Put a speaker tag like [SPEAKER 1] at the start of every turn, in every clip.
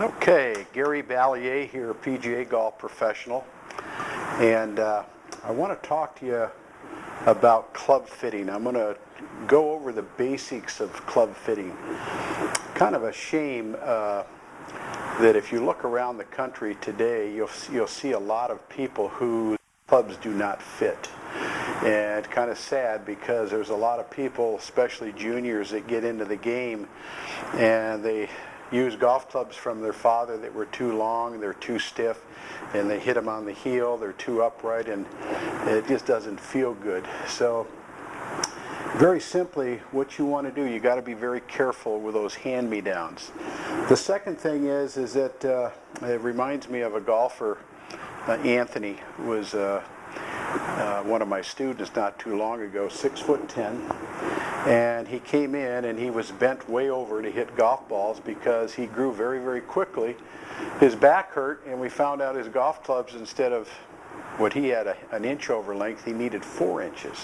[SPEAKER 1] Okay, Gary Balliet here, PGA golf professional, and I want to talk to you about club fitting. I'm going to go over the basics of club fitting. Kind of a shame that if you look around the country today, you'll see a lot of people whose clubs do not fit. And it's kind of sad because there's a lot of people, especially juniors, that get into the game and they use golf clubs from their father that were too long, they're too stiff, and they hit them on the heel, they're too upright, and it just doesn't feel good. So very simply, what you want to do, you got to be very careful with those hand-me-downs. The second thing is that it reminds me of a golfer, Anthony, who was one of my students not too long ago, 6'10", and he came in and he was bent way over to hit golf balls because he grew very, very quickly. His back hurt, and we found out his golf clubs, instead of what he had an inch over length, he needed 4 inches.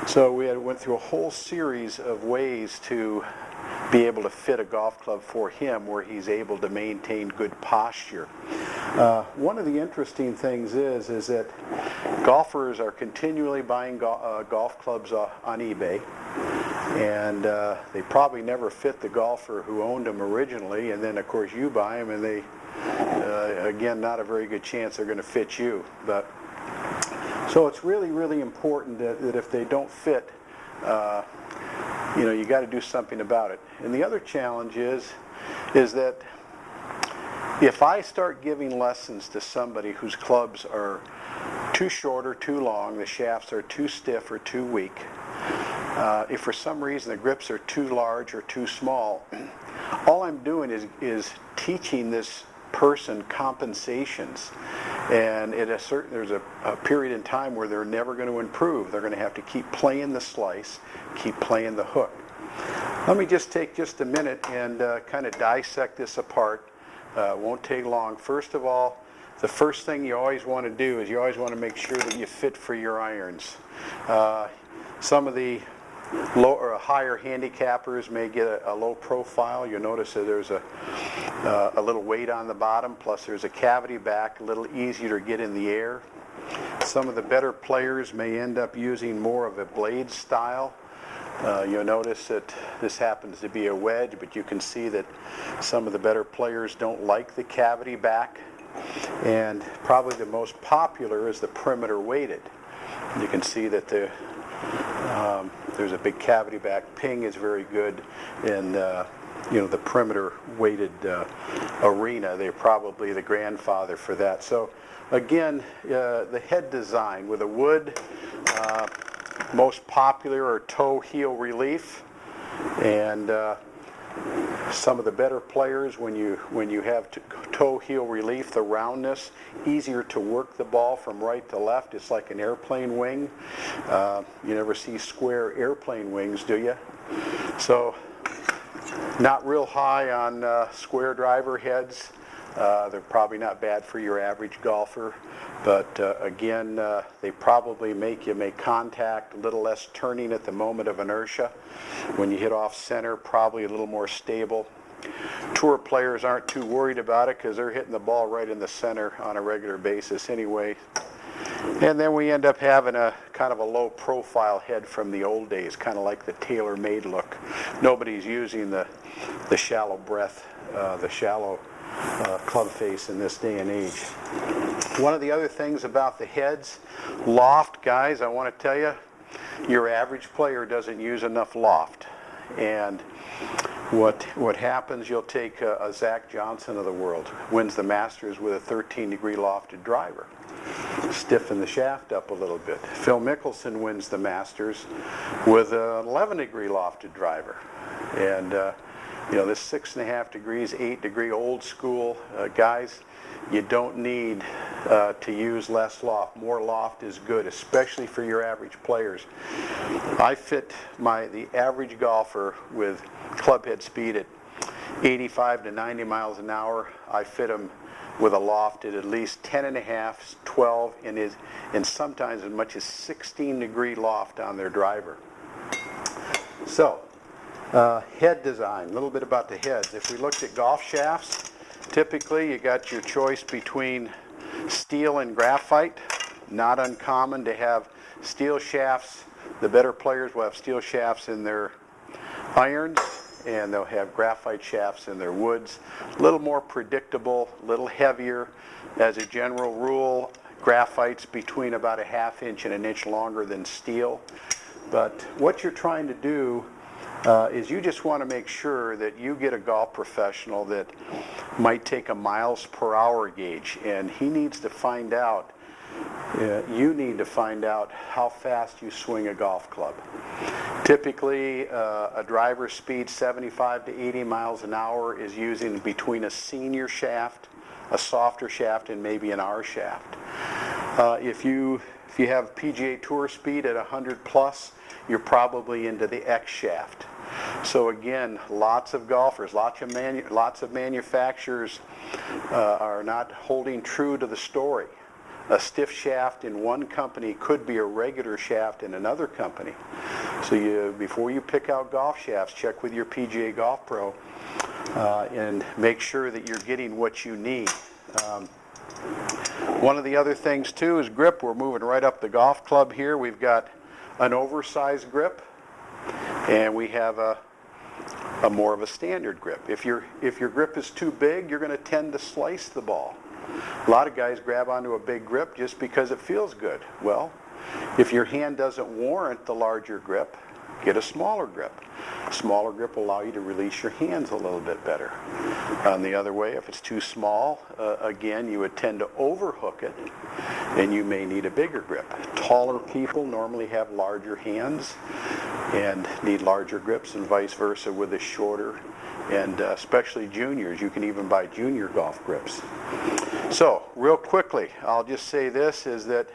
[SPEAKER 1] So we went through a whole series of ways to be able to fit a golf club for him where he's able to maintain good posture. One of the interesting things is that golfers are continually buying golf clubs on eBay, and they probably never fit the golfer who owned them originally, and then of course you buy them and they again, not a very good chance they're going to fit you. But so it's really, really important that if they don't fit, you got to do something about it. And the other challenge is that if I start giving lessons to somebody whose clubs are too short or too long, the shafts are too stiff or too weak, if for some reason the grips are too large or too small, all I'm doing is teaching this person compensations, and there's a period in time where they're never going to improve. They're going to have to keep playing the slice, keep playing the hook. Let me just take just a minute and kind of dissect this apart. Won't take long. First of all, the first thing you always want to do is you always want to make sure that you fit for your irons. Some of the low or higher handicappers may get a low profile. You'll notice that there's a little weight on the bottom, plus there's a cavity back, a little easier to get in the air. Some of the better players may end up using more of a blade style. You'll notice that this happens to be a wedge, but you can see that some of the better players don't like the cavity back. And probably the most popular is the perimeter weighted. You can see that there's a big cavity back. Ping is very good in the perimeter weighted arena. They're probably the grandfather for that. So again, the head design with a wood, most popular are toe heel relief, and some of the better players, when you have toe heel relief, the roundness, easier to work the ball from right to left. It's like an airplane wing. You never see square airplane wings, do you? So not real high on square driver heads. They're probably not bad for your average golfer, but again, they probably make you make contact, a little less turning at the moment of inertia. When you hit off center, probably a little more stable. Tour players aren't too worried about it because they're hitting the ball right in the center on a regular basis anyway. And then we end up having a kind of a low profile head from the old days, kind of like the tailor-made look. Nobody's using the shallow breath, the shallow club face in this day and age. One of the other things about the heads, loft, guys, I want to tell you, your average player doesn't use enough loft. And what happens, you'll take a Zach Johnson of the world, wins the Masters with a 13-degree lofted driver. Stiffen the shaft up a little bit. Phil Mickelson wins the Masters with an 11-degree lofted driver. And this 6.5 degrees, 8-degree old school, guys, you don't need to use less loft. More loft is good, especially for your average players. I fit the average golfer with club head speed at 85 to 90 miles an hour. I fit them with a loft at least 10.5, 12, and sometimes as much as 16-degree loft on their driver. So, head design, a little bit about the heads. If we looked at golf shafts, Typically, you got your choice between steel and graphite. Not uncommon to have steel shafts. The better players will have steel shafts in their irons, and they'll have graphite shafts in their woods. A little more predictable, a little heavier. As a general rule, graphite's between about a ½ inch and an inch longer than steel. But what you're trying to do is you just want to make sure that you get a golf professional that might take a miles per hour gauge, and he needs to find out, you need to find out how fast you swing a golf club. Typically, a driver's speed 75 to 80 miles an hour is using between a senior shaft, a softer shaft, and maybe an R shaft. If you have PGA Tour speed at 100 plus, you're probably into the X shaft. So again, lots of golfers, lots of manufacturers are not holding true to the story. A stiff shaft in one company could be a regular shaft in another company. So before you pick out golf shafts, check with your PGA Golf Pro and make sure that you're getting what you need. One of the other things too is grip. We're moving right up the golf club here. We've got an oversized grip, and we have a more of a standard grip. If your grip is too big, you're going to tend to slice the ball. A lot of guys grab onto a big grip just because it feels good. Well, if your hand doesn't warrant the larger grip, get a smaller grip. A smaller grip will allow you to release your hands a little bit better. On the other way, if it's too small, again, you would tend to overhook it, and you may need a bigger grip. Taller people normally have larger hands and need larger grips, and vice versa with the shorter, and especially juniors. You can even buy junior golf grips. So, real quickly, I'll just say this, is that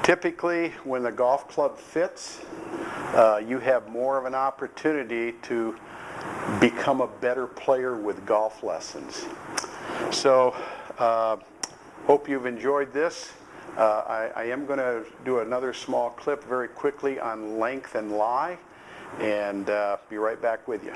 [SPEAKER 1] typically when the golf club fits, you have more of an opportunity to become a better player with golf lessons. So, hope you've enjoyed this. I am going to do another small clip very quickly on length and lie, and be right back with you.